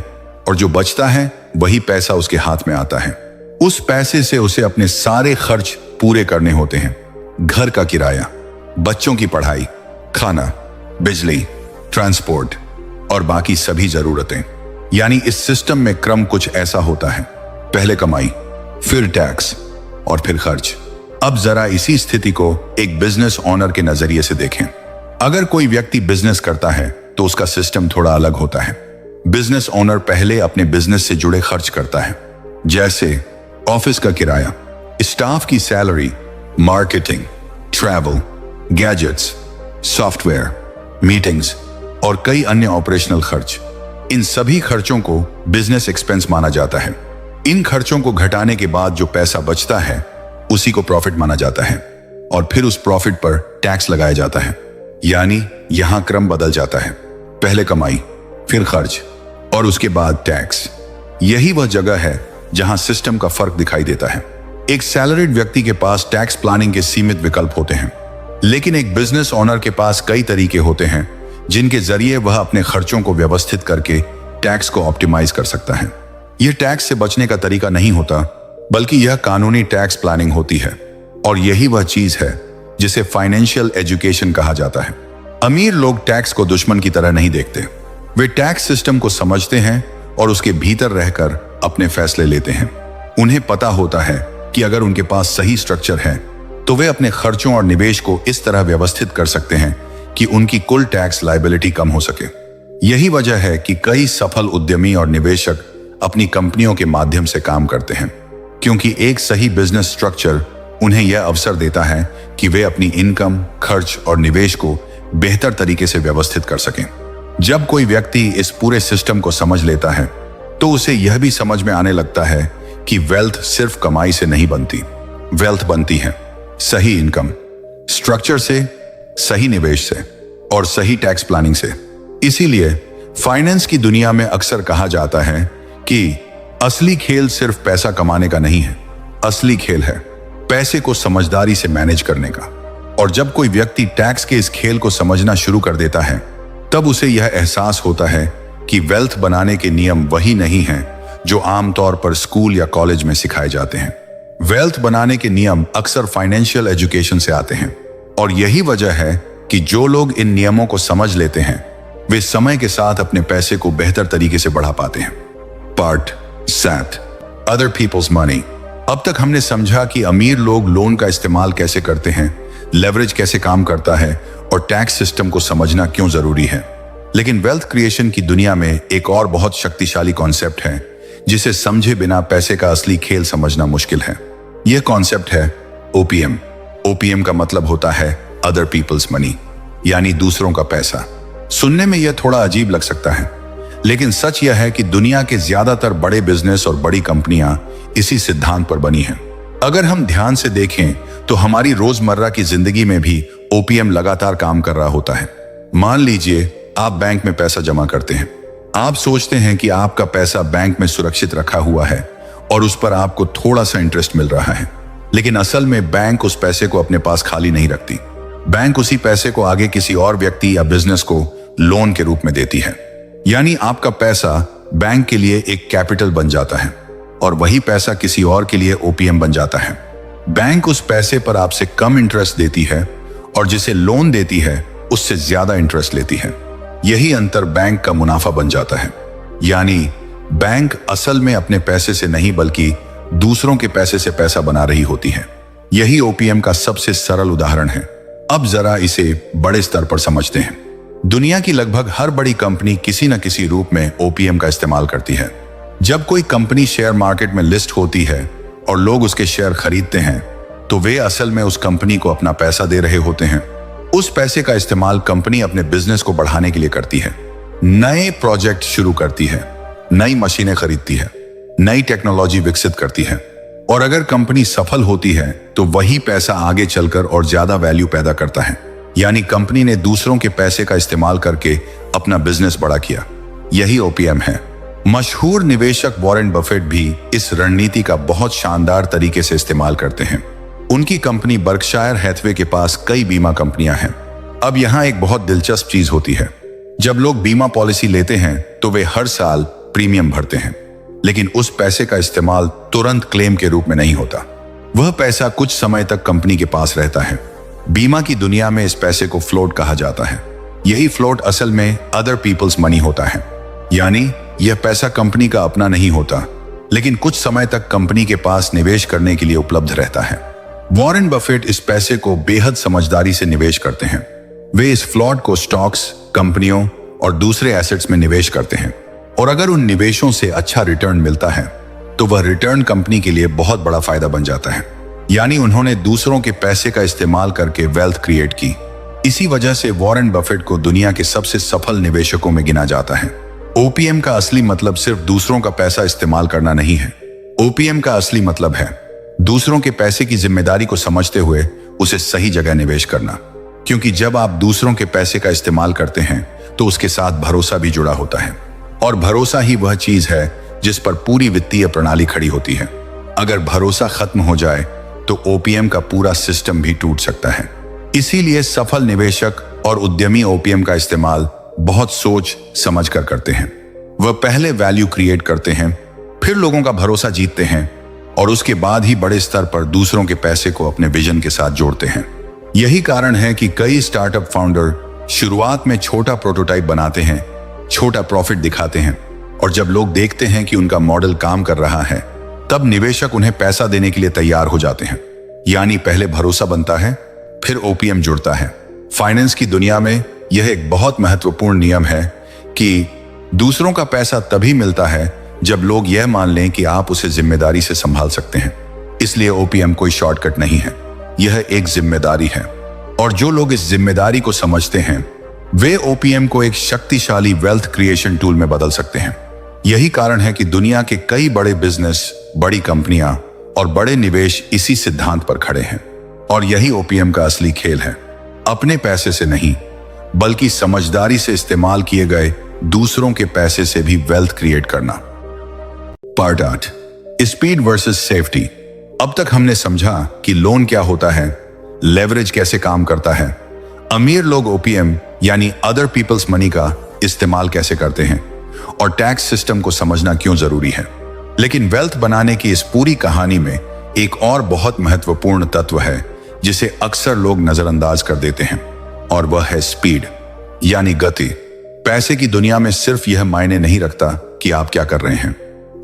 और जो बचता है वही पैसा उसके हाथ में आता है। उस पैसे से उसे अपने सारे खर्च पूरे करने होते हैं, घर का किराया, बच्चों की पढ़ाई, खाना, बिजली, ट्रांसपोर्ट और बाकी सभी जरूरतें। यानी इस सिस्टम में क्रम कुछ ऐसा होता है, पहले कमाई, फिर टैक्स और फिर खर्च। अब जरा इसी स्थिति को एक बिजनेस ओनर के नजरिए से देखें। अगर कोई व्यक्ति बिजनेस करता है तो उसका सिस्टम थोड़ा अलग होता है। बिजनेस ओनर पहले अपने बिजनेस से जुड़े खर्च करता है, जैसे ऑफिस का किराया, स्टाफ की salary, marketing, travel, gadgets, software, meetings और कई अन्य ऑपरेशनल खर्च। इन सभी खर्चों को बिजनेस एक्सपेंस माना जाता है। इन खर्चों को घटाने के बाद जो पैसा बचता है उसी को प्रॉफिट माना जाता है और फिर उस प्रॉफिट पर टैक्स लगाया जाता है। यानी यहां क्रम बदल जाता है, पहले कमाई, फिर खर्च और उसके बाद टैक्स। यही वह जगह है जहां सिस्टम का फर्क दिखाई देता है। एक सैलरीड व्यक्ति के पास टैक्स प्लानिंग के सीमित विकल्प होते हैं, लेकिन एक बिजनेस ओनर के पास कई तरीके होते हैं जिनके जरिए वह अपने खर्चों को व्यवस्थित करके टैक्स को ऑप्टिमाइज कर सकता है। यह टैक्स से बचने का तरीका नहीं होता, बल्कि यह कानूनी टैक्स प्लानिंग होती है। और यही वह चीज है जिसे फाइनेंशियल एजुकेशन कहा जाता है। अमीर लोग टैक्स को दुश्मन की तरह नहीं देखते, वे टैक्स सिस्टम को समझते हैं और उसके भीतर रहकर अपने फैसले लेते हैं। उन्हें पता होता है कि अगर उनके पास सही स्ट्रक्चर है तो वे अपने खर्चों और निवेश को इस तरह व्यवस्थित कर सकते हैं कि उनकी कुल टैक्स लायबिलिटी कम हो सके। यही वजह है कि कई सफल उद्यमी और निवेशक अपनी कंपनियों के माध्यम से काम करते हैं, क्योंकि एक सही बिजनेस स्ट्रक्चर उन्हें यह अवसर देता है कि वे अपनी इनकम, खर्च और निवेश को बेहतर तरीके से व्यवस्थित कर सकें। जब कोई व्यक्ति इस पूरे सिस्टम को समझ लेता है तो उसे यह भी समझ में आने लगता है कि वेल्थ सिर्फ कमाई से नहीं बनती, वेल्थ बनती है सही इनकम स्ट्रक्चर से, सही निवेश से और सही टैक्स प्लानिंग से। इसीलिए फाइनेंस की दुनिया में अक्सर कहा जाता है कि असली खेल सिर्फ पैसा कमाने का नहीं है, असली खेल है पैसे को समझदारी से मैनेज करने का। और जब कोई व्यक्ति टैक्स के इस खेल को समझना शुरू कर देता है तब उसे यह एहसास होता है कि वेल्थ बनाने के नियम वही नहीं हैं जो आमतौर पर स्कूल या कॉलेज में सिखाए जाते हैं। वेल्थ बनाने के नियम अक्सर फाइनेंशियल एजुकेशन से आते हैं और यही वजह है कि जो लोग इन नियमों को समझ लेते हैं वे समय के साथ अपने पैसे को बेहतर तरीके से बढ़ा पाते हैं। Part 7, other peoples money. अब तक हमने समझा कि अमीर लोग लोन का इस्तेमाल कैसे करते हैं, लेवरेज कैसे काम करता है और टैक्स सिस्टम को समझना क्यों जरूरी है। लेकिन वेल्थ क्रिएशन की दुनिया में एक और बहुत शक्तिशाली कॉन्सेप्ट है जिसे समझे बिना पैसे का असली खेल समझना मुश्किल है। यह कॉन्सेप्ट है ओपीएम, ओपीएम का मतलब होता है अदर पीपल्स मनी, यानी दूसरों का पैसा। सुनने में यह थोड़ा अजीब लग सकता है, लेकिन सच यह है कि दुनिया के ज्यादातर बड़े बिजनेस और बड़ी कंपनियां इसी सिद्धांत पर बनी हैं। अगर हम ध्यान से देखें तो हमारी रोजमर्रा की जिंदगी में भी ओपीएम लगातार काम कर रहा होता है। मान लीजिए आप बैंक में पैसा जमा करते हैं। आप सोचते हैं कि आपका पैसा बैंक में सुरक्षित रखा हुआ है और उस पर आपको थोड़ा सा इंटरेस्ट मिल रहा है, लेकिन असल में बैंक उस पैसे को अपने पास खाली नहीं रखती। बैंक उसी पैसे को आगे किसी और व्यक्ति या बिजनेस को लोन के रूप में देती है। यानी आपका पैसा बैंक के लिए एक कैपिटल बन जाता है और वही पैसा किसी और के लिए ओपीएम बन जाता है। बैंक उस पैसे पर आपसे कम इंटरेस्ट देती है और जिसे लोन देती है उससे ज्यादा इंटरेस्ट लेती है। यही अंतर बैंक का मुनाफा बन जाता है। यानी बैंक असल में अपने पैसे से नहीं बल्कि दूसरों के पैसे से पैसा बना रही होती है। यही ओपीएम का सबसे सरल उदाहरण है। अब जरा इसे बड़े स्तर पर समझते हैं। दुनिया की लगभग हर बड़ी कंपनी किसी न किसी रूप में ओपीएम का इस्तेमाल करती है। जब कोई कंपनी शेयर मार्केट में लिस्ट होती है और लोग उसके शेयर खरीदते हैं तो वे असल में उस कंपनी को अपना पैसा दे रहे होते हैं। उस पैसे का इस्तेमाल कंपनी अपने बिजनेस को बढ़ाने के लिए करती है, नए प्रोजेक्ट शुरू करती है, नई मशीनें खरीदती है, नई टेक्नोलॉजी विकसित करती है। और अगर कंपनी सफल होती है तो वही पैसा आगे चलकर और ज्यादा वैल्यू पैदा करता है। यानी कंपनी ने दूसरों के पैसे का इस्तेमाल करके अपना बिजनेस बड़ा किया। यही ओपीएम है। मशहूर निवेशक वॉरेन बफेट भी इस रणनीति का बहुत शानदार तरीके से इस्तेमाल करते हैं। उनकी कंपनी बर्कशायर हैथवे के पास कई बीमा कंपनियां हैं। अब यहां एक बहुत दिलचस्प चीज होती है। जब लोग बीमा पॉलिसी लेते हैं तो वे हर साल प्रीमियम भरते हैं, लेकिन उस पैसे का इस्तेमाल तुरंत क्लेम के रूप में नहीं होता। वह पैसा कुछ समय तक कंपनी के पास रहता है। बीमा की दुनिया में इस पैसे को फ्लोट कहा जाता है। यही फ्लोट असल में अदर पीपल्स मनी होता है। यानी यह पैसा कंपनी का अपना नहीं होता, लेकिन कुछ समय तक कंपनी के पास निवेश करने के लिए उपलब्ध रहता है। वॉरेन बफेट इस पैसे को बेहद समझदारी से निवेश करते हैं। वे इस फ्लोट को स्टॉक्स, कंपनियों और दूसरे एसेट्स में निवेश करते हैं और अगर उन निवेशों से अच्छा रिटर्न मिलता है तो वह रिटर्न कंपनी के लिए बहुत बड़ा फायदा बन जाता है। यानी उन्होंने दूसरों के पैसे का इस्तेमाल करके वेल्थ क्रिएट की। इसी वजह से वॉरेन बफेट को दुनिया के सबसे सफल निवेशकों में गिना जाता है। ओपीएम का असली मतलब सिर्फ दूसरों का पैसा इस्तेमाल करना नहीं है। ओपीएम का असली मतलब है दूसरों के पैसे की जिम्मेदारी को समझते हुए उसे सही जगह निवेश करना। क्योंकि जब आप दूसरों के पैसे का इस्तेमाल करते हैं तो उसके साथ भरोसा भी जुड़ा होता है और भरोसा ही वह चीज है जिस पर पूरी वित्तीय प्रणाली खड़ी होती है। अगर भरोसा खत्म हो जाए तो ओपीएम का पूरा सिस्टम भी टूट सकता है। इसीलिए सफल निवेशक और उद्यमी ओपीएम का इस्तेमाल बहुत सोच समझ कर करते हैं। वह पहले वैल्यू क्रिएट करते हैं, फिर लोगों का भरोसा जीतते हैं और उसके बाद ही बड़े स्तर पर दूसरों के पैसे को अपने विजन के साथ जोड़ते हैं। यही कारण है कि कई स्टार्टअप फाउंडर शुरुआत में छोटा प्रोटोटाइप बनाते हैं, छोटा प्रॉफिट दिखाते हैं और जब लोग देखते हैं कि उनका मॉडल काम कर रहा है तब निवेशक उन्हें पैसा देने के लिए तैयार हो जाते हैं। यानी पहले भरोसा बनता है, फिर ओपीएम जुड़ता है। फाइनेंस की दुनिया में यह एक बहुत महत्वपूर्ण नियम है कि दूसरों का पैसा तभी मिलता है जब लोग यह मान लें कि आप उसे जिम्मेदारी से संभाल सकते हैं। इसलिए ओपीएम कोई शॉर्टकट नहीं है, यह एक जिम्मेदारी है और जो लोग इस जिम्मेदारी को समझते हैं वे ओपीएम को एक शक्तिशाली वेल्थ क्रिएशन टूल में बदल सकते हैं। यही कारण है कि दुनिया के कई बड़े बिजनेस, बड़ी कंपनियां और बड़े निवेश इसी सिद्धांत पर खड़े हैं। और यही ओपीएम का असली खेल है, अपने पैसे से नहीं बल्कि समझदारी से इस्तेमाल किए गए दूसरों के पैसे से भी वेल्थ क्रिएट करना। Part 8, speed versus safety. अब तक हमने समझा कि लोन क्या होता है, लेवरेज कैसे काम करता है, अमीर लोग ओपीएम यानी अदर पीपल्स मनी का इस्तेमाल कैसे करते हैं और टैक्स सिस्टम को समझना क्यों जरूरी है। लेकिन वेल्थ बनाने की इस पूरी कहानी में एक और बहुत महत्वपूर्ण तत्व है जिसे अक्सर लोग नजरअंदाज कर देते हैं और वह है स्पीड यानी गति। पैसे की दुनिया में सिर्फ यह मायने नहीं रखता कि आप क्या कर रहे हैं,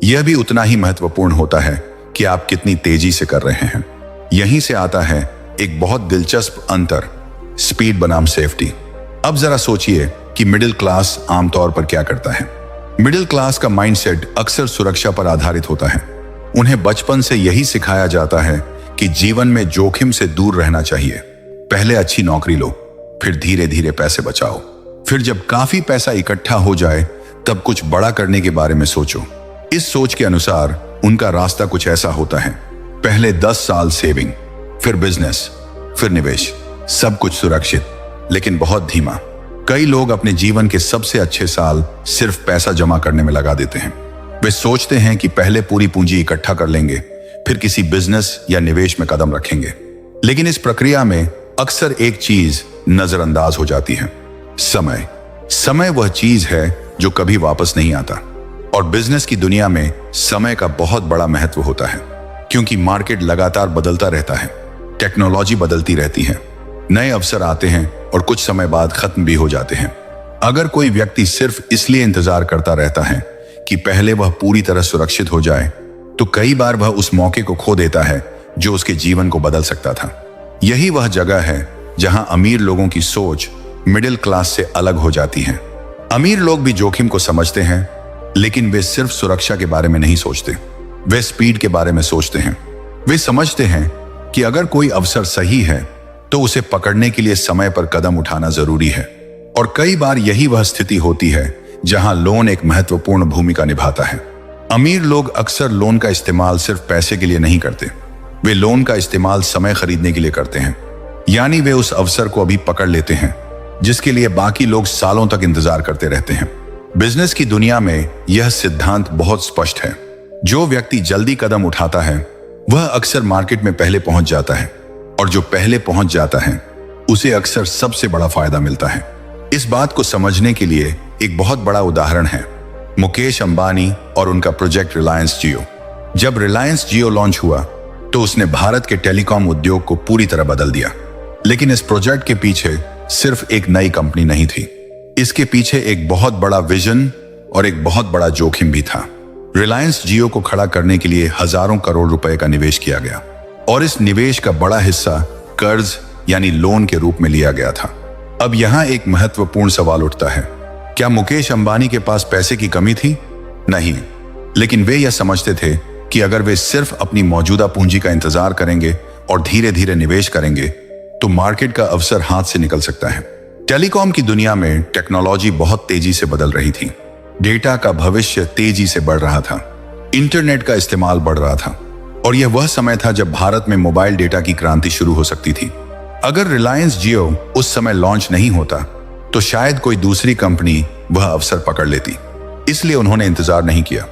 यह भी उतना ही महत्वपूर्ण होता है कि आप कितनी तेजी से कर रहे हैं। यहीं से आता है एक बहुत दिलचस्प अंतर, स्पीड बनाम सेफ्टी। अब जरा सोचिए कि मिडिल क्लास आमतौर पर क्या करता है। मिडिल क्लास का माइंडसेट अक्सर सुरक्षा पर आधारित होता है। उन्हें बचपन से यही सिखाया जाता है कि जीवन में जोखिम से दूर रहना चाहिए। पहले अच्छी नौकरी लो, फिर धीरे धीरे पैसे बचाओ, फिर जब काफी पैसा इकट्ठा हो जाए तब कुछ बड़ा करने के बारे में सोचो। इस सोच के अनुसार उनका रास्ता कुछ ऐसा होता है। पहले 10 साल सेविंग, फिर बिजनेस, फिर निवेश, सब कुछ सुरक्षित लेकिन बहुत धीमा। कई लोग अपने जीवन के सबसे अच्छे साल सिर्फ पैसा जमा करने में लगा देते हैं। वे सोचते हैं कि पहले पूरी पूंजी इकट्ठा कर लेंगे, फिर किसी बिजनेस या निवेश में कदम रखेंगे। लेकिन इस प्रक्रिया में अक्सर एक चीज नजरअंदाज हो जाती है, समय। समय वह चीज है जो कभी वापस नहीं आता। और बिजनेस की दुनिया में समय का बहुत बड़ा महत्व होता है, क्योंकि मार्केट लगातार बदलता रहता है, टेक्नोलॉजी बदलती रहती है, नए अवसर आते हैं और कुछ समय बाद खत्म भी हो जाते हैं। अगर कोई व्यक्ति सिर्फ इसलिए इंतजार करता रहता है कि पहले वह पूरी तरह सुरक्षित हो जाए, तो कई बार वह उस मौके को खो देता है जो उसके जीवन को बदल सकता था। यही वह जगह है जहां अमीर लोगों की सोच मिडिल क्लास से अलग हो जाती है। अमीर लोग भी जोखिम को समझते हैं, लेकिन वे सिर्फ सुरक्षा के बारे में नहीं सोचते, वे स्पीड के बारे में सोचते हैं। वे समझते हैं कि अगर कोई अवसर सही है तो उसे पकड़ने के लिए समय पर कदम उठाना जरूरी है। और कई बार यही वह स्थिति होती है जहां लोन एक महत्वपूर्ण भूमिका निभाता है। अमीर लोग अक्सर लोन का इस्तेमाल सिर्फ पैसे के लिए नहीं करते, वे लोन का इस्तेमाल समय खरीदने के लिए करते हैं। यानी वे उस अवसर को अभी पकड़ लेते हैं जिसके लिए बाकी लोग सालों तक इंतजार करते रहते हैं। बिजनेस की दुनिया में यह सिद्धांत बहुत स्पष्ट है। जो व्यक्ति जल्दी कदम उठाता है वह अक्सर मार्केट में पहले पहुंच जाता है, और जो पहले पहुंच जाता है उसे अक्सर सबसे बड़ा फायदा मिलता है। इस बात को समझने के लिए एक बहुत बड़ा उदाहरण है मुकेश अंबानी और उनका प्रोजेक्ट रिलायंस जियो। जब रिलायंस जियो लॉन्च हुआ तो उसने भारत के टेलीकॉम उद्योग को पूरी तरह बदल दिया। लेकिन इस प्रोजेक्ट के पीछे सिर्फ एक नई कंपनी नहीं थी, इसके पीछे एक बहुत बड़ा विजन और एक बहुत बड़ा जोखिम भी था। रिलायंस जियो को खड़ा करने के लिए हजारों करोड़ रुपए का निवेश किया गया, और इस निवेश का बड़ा हिस्सा कर्ज यानी लोन के रूप में लिया गया था। अब यहां एक महत्वपूर्ण सवाल उठता है, क्या मुकेश अंबानी के पास पैसे की कमी थी? नहीं, लेकिन वे यह समझते थे कि अगर वे सिर्फ अपनी मौजूदा पूंजी का इंतजार करेंगे और धीरे धीरे निवेश करेंगे तो मार्केट का अवसर हाथ से निकल सकता है। टेलीकॉम की दुनिया में टेक्नोलॉजी बहुत तेजी से बदल रही थी, डेटा का भविष्य तेजी से बढ़ रहा था, इंटरनेट का इस्तेमाल बढ़ रहा था, और यह वह समय था जब भारत में मोबाइल डेटा की क्रांति शुरू हो सकती थी। अगर रिलायंस जियो उस समय लॉन्च नहीं होता तो शायद कोई दूसरी कंपनी वह अवसर पकड़ लेती। इसलिए उन्होंने इंतजार नहीं किया,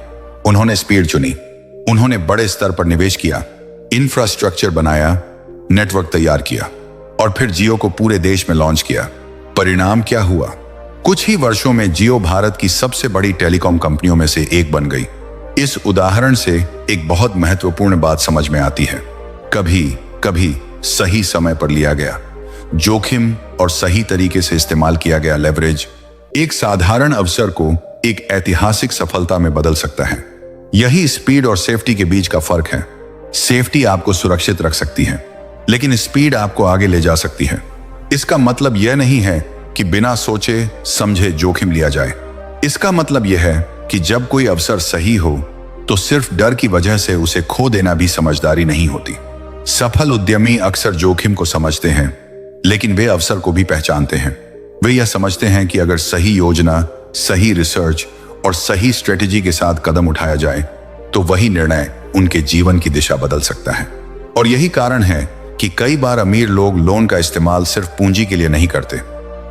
उन्होंने स्पीड चुनी, उन्होंने बड़े स्तर पर निवेश किया, इंफ्रास्ट्रक्चर बनाया, नेटवर्क तैयार किया और फिर जियो को पूरे देश में लॉन्च किया। परिणाम क्या हुआ? कुछ ही वर्षों में जियो भारत की सबसे बड़ी टेलीकॉम कंपनियों में से एक बन गई। इस उदाहरण से एक बहुत महत्वपूर्ण बात समझ में आती है, कभी कभी सही समय पर लिया गया जोखिम और सही तरीके से इस्तेमाल किया गया लेवरेज एक साधारण अवसर को एक ऐतिहासिक सफलता में बदल सकता है। यही स्पीड और सेफ्टी के बीच का फर्क है। सेफ्टी आपको सुरक्षित रख सकती है, लेकिन स्पीड आपको आगे ले जा सकती है। इसका मतलब यह नहीं है कि बिना सोचे समझे जोखिम लिया जाए। इसका मतलब यह है कि जब कोई अवसर सही हो तो सिर्फ डर की वजह से उसे खो देना भी समझदारी नहीं होती। सफल उद्यमी अक्सर जोखिम को समझते हैं, लेकिन वे अवसर को भी पहचानते हैं। वे यह समझते हैं कि अगर सही योजना, सही रिसर्च और सही स्ट्रेटेजी के साथ कदम उठाया जाए तो वही निर्णय उनके जीवन की दिशा बदल सकता है। और यही कारण है कि कई बार अमीर लोग लोन का इस्तेमाल सिर्फ पूंजी के लिए नहीं करते,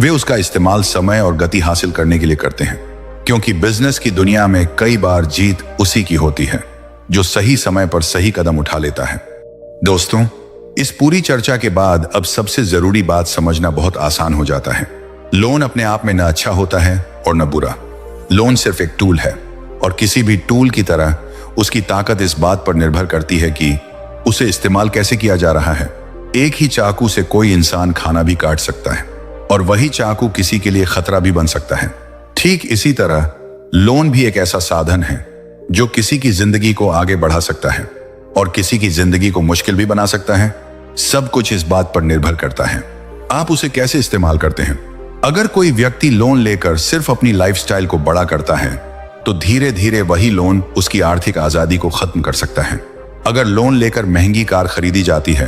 वे उसका इस्तेमाल समय और गति हासिल करने के लिए करते हैं, क्योंकि बिजनेस की दुनिया में कई बार जीत उसी की होती है जो सही समय पर सही कदम उठा लेता है। दोस्तों, इस पूरी चर्चा के बाद अब सबसे जरूरी बात समझना बहुत आसान हो जाता है। लोन अपने आप में न अच्छा होता है और न बुरा। लोन सिर्फ एक टूल है, और किसी भी टूल की तरह उसकी ताकत इस बात पर निर्भर करती है कि उसे इस्तेमाल कैसे किया जा रहा है। एक ही चाकू से कोई इंसान खाना भी काट सकता है, और वही चाकू किसी के लिए खतरा भी बन सकता है। ठीक इसी तरह लोन भी एक ऐसा साधन है जो किसी की जिंदगी को आगे बढ़ा सकता है और किसी की जिंदगी को मुश्किल भी बना सकता है। सब कुछ इस बात पर निर्भर करता है आप उसे कैसे इस्तेमाल करते हैं। अगर कोई व्यक्ति लोन लेकर सिर्फ अपनी लाइफस्टाइल को बड़ा करता है तो धीरे धीरे वही लोन उसकी आर्थिक आजादी को खत्म कर सकता है। अगर लोन लेकर महंगी कार खरीदी जाती है,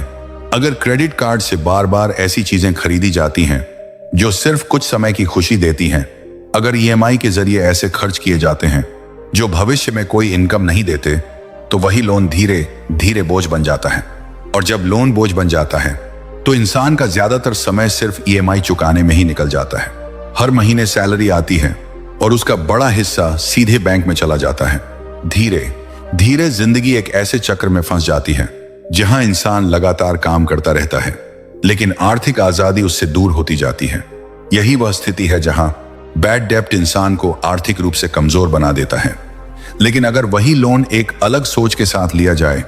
अगर क्रेडिट कार्ड से बार बार ऐसी चीजें खरीदी जाती हैं जो सिर्फ कुछ समय की खुशी देती हैं, अगर ईएमआई के जरिए ऐसे खर्च किए जाते हैं जो भविष्य में कोई इनकम नहीं देते, तो वही लोन धीरे धीरे बोझ बन जाता है। और जब लोन बोझ बन जाता है तो इंसान का ज्यादातर समय सिर्फ ईएमआई चुकाने में ही निकल जाता है। हर महीने सैलरी आती है और उसका बड़ा हिस्सा सीधे बैंक में चला जाता है। धीरे धीरे जिंदगी एक ऐसे चक्र में फंस जाती है जहां इंसान लगातार काम करता रहता है, लेकिन आर्थिक आजादी उससे दूर होती जाती है। यही वह स्थिति है जहां बैड डेब्ट इंसान को आर्थिक रूप से कमजोर बना देता है। लेकिन अगर वही लोन एक अलग सोच के साथ लिया जाए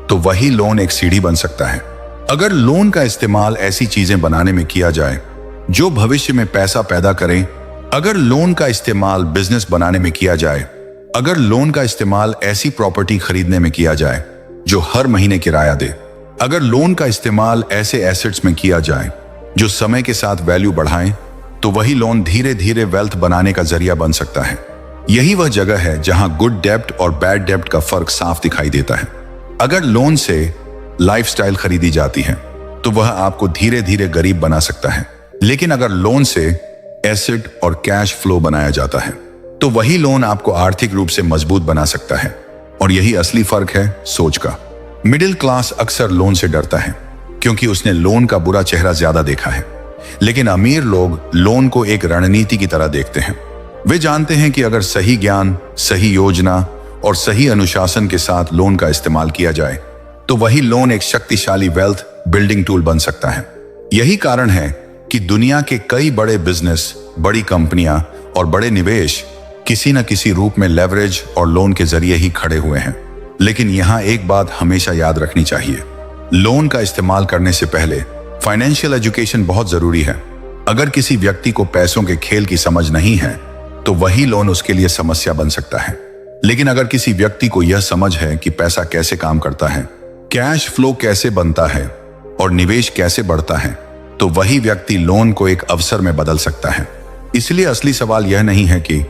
तो वही लोन एक सीढ़ी बन सकता है। अगर लोन का इस्तेमाल ऐसी चीजें बनाने में किया जाए जो भविष्य में पैसा पैदा करें, अगर लोन का इस्तेमाल बिजनेस बनाने में किया जाए, अगर लोन का इस्तेमाल ऐसी प्रॉपर्टी खरीदने में किया जाए जो हर महीने किराया दे, अगर लोन का इस्तेमाल ऐसे एसेट्स में किया जाए जो समय के साथ वैल्यू बढ़ाएं, तो वही लोन धीरे धीरे वेल्थ बनाने का जरिया बन सकता है। यही वह जगह है जहां गुड डेब्ट और बैड डेब्ट का फर्क साफ दिखाई देता है। अगर लोन से लाइफस्टाइल खरीदी जाती है तो वह आपको धीरे धीरे गरीब बना सकता है, लेकिन अगर लोन से एसेट और कैश फ्लो बनाया जाता है तो वही लोन आपको आर्थिक रूप से मजबूत बना सकता है। और यही असली फर्क है सोच का। मिडिल क्लास अक्सर लोन से डरता है क्योंकि उसने लोन का बुरा चेहरा ज्यादा देखा है, लेकिन अमीर लोग लोन को एक रणनीति की तरह देखते हैं। वे जानते हैं कि अगर सही ज्ञान, सही योजना और सही अनुशासन के साथ लोन का इस्तेमाल किया जाए तो वही लोन एक शक्तिशाली वेल्थ बिल्डिंग टूल बन सकता है। यही कारण है कि दुनिया के कई बड़े बिजनेस, बड़ी कंपनियां और बड़े निवेश किसी न किसी रूप में लेवरेज और लोन के जरिए ही खड़े हुए हैं। लेकिन यहां एक बात हमेशा याद रखनी चाहिए, लोन का इस्तेमाल करने से पहले फाइनेंशियल एजुकेशन बहुत जरूरी है। अगर किसी व्यक्ति को पैसों के खेल की समझ नहीं है तो वही लोन उसके लिए समस्या बन सकता है। लेकिन अगर किसी व्यक्ति को यह समझ है कि पैसा कैसे काम करता है, कैश फ्लो कैसे बनता है और निवेश कैसे बढ़ता है, तो वही व्यक्ति लोन को एक अवसर में बदल सकता है। इसलिए असली सवाल यह नहीं है कि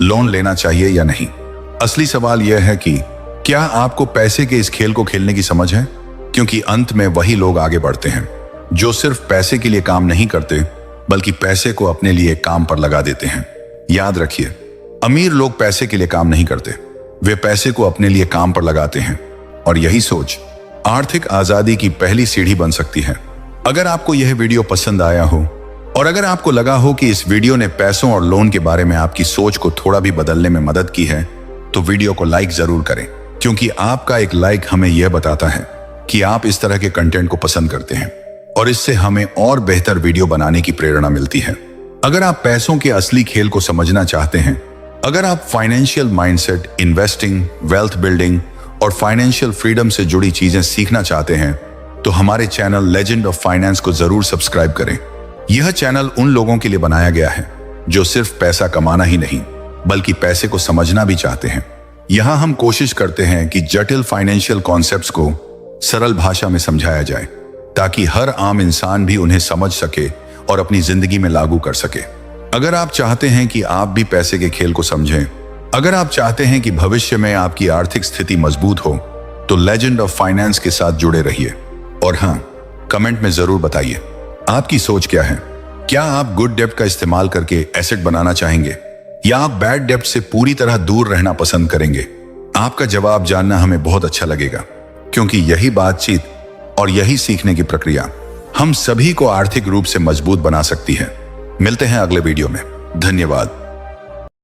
लोन लेना चाहिए या नहीं। असली सवाल यह है कि क्या आपको पैसे के इस खेल को खेलने की समझ है? क्योंकि अंत में वही लोग आगे बढ़ते हैं जो सिर्फ पैसे के लिए काम नहीं करते बल्कि पैसे को अपने लिए काम पर लगा देते हैं। याद रखिए, अमीर लोग पैसे के लिए काम नहीं करते, वे पैसे को अपने लिए काम पर लगाते हैं। और यही सोच आर्थिक आजादी की पहली सीढ़ी बन सकती है। अगर आपको यह वीडियो पसंद आया हो और अगर आपको लगा हो कि इस वीडियो ने पैसों और लोन के बारे में आपकी सोच को थोड़ा भी बदलने में मदद की है, तो वीडियो को लाइक जरूर करें, क्योंकि आपका एक लाइक हमें यह बताता है कि आप इस तरह के कंटेंट को पसंद करते हैं और इससे हमें और बेहतर वीडियो बनाने की प्रेरणा मिलती है। अगर आप पैसों के असली खेल को समझना चाहते हैं, अगर आप financial mindset, investing, wealth building और फाइनेंशियल फ्रीडम से जुड़ी चीजें सीखना चाहते हैं, तो हमारे चैनल लेजेंड ऑफ फाइनेंस को जरूर सब्सक्राइब करें। यह चैनल उन लोगों के लिए बनाया गया है जो सिर्फ पैसा कमाना ही नहीं बल्कि पैसे को समझना भी चाहते हैं। यहां हम कोशिश करते हैं कि जटिल फाइनेंशियल कॉन्सेप्ट्स को सरल भाषा में समझाया जाए ताकि हर आम इंसान भी उन्हें समझ सके और अपनी जिंदगी में लागू कर सके। अगर आप चाहते हैं कि आप भी पैसे के खेल को समझें, अगर आप चाहते हैं कि भविष्य में आपकी आर्थिक स्थिति मजबूत हो, तो लेजेंड ऑफ फाइनेंस के साथ जुड़े रहिए। और हाँ, कमेंट में जरूर बताइए आपकी सोच क्या है। क्या आप गुड डेब्ट का इस्तेमाल करके एसेट बनाना चाहेंगे या आप बैड डेब्ट से पूरी तरह दूर रहना पसंद करेंगे? आपका जवाब जानना हमें बहुत अच्छा लगेगा, क्योंकि यही बातचीत और यही सीखने की प्रक्रिया हम सभी को आर्थिक रूप से मजबूत बना सकती है। मिलते हैं अगले वीडियो में। धन्यवाद।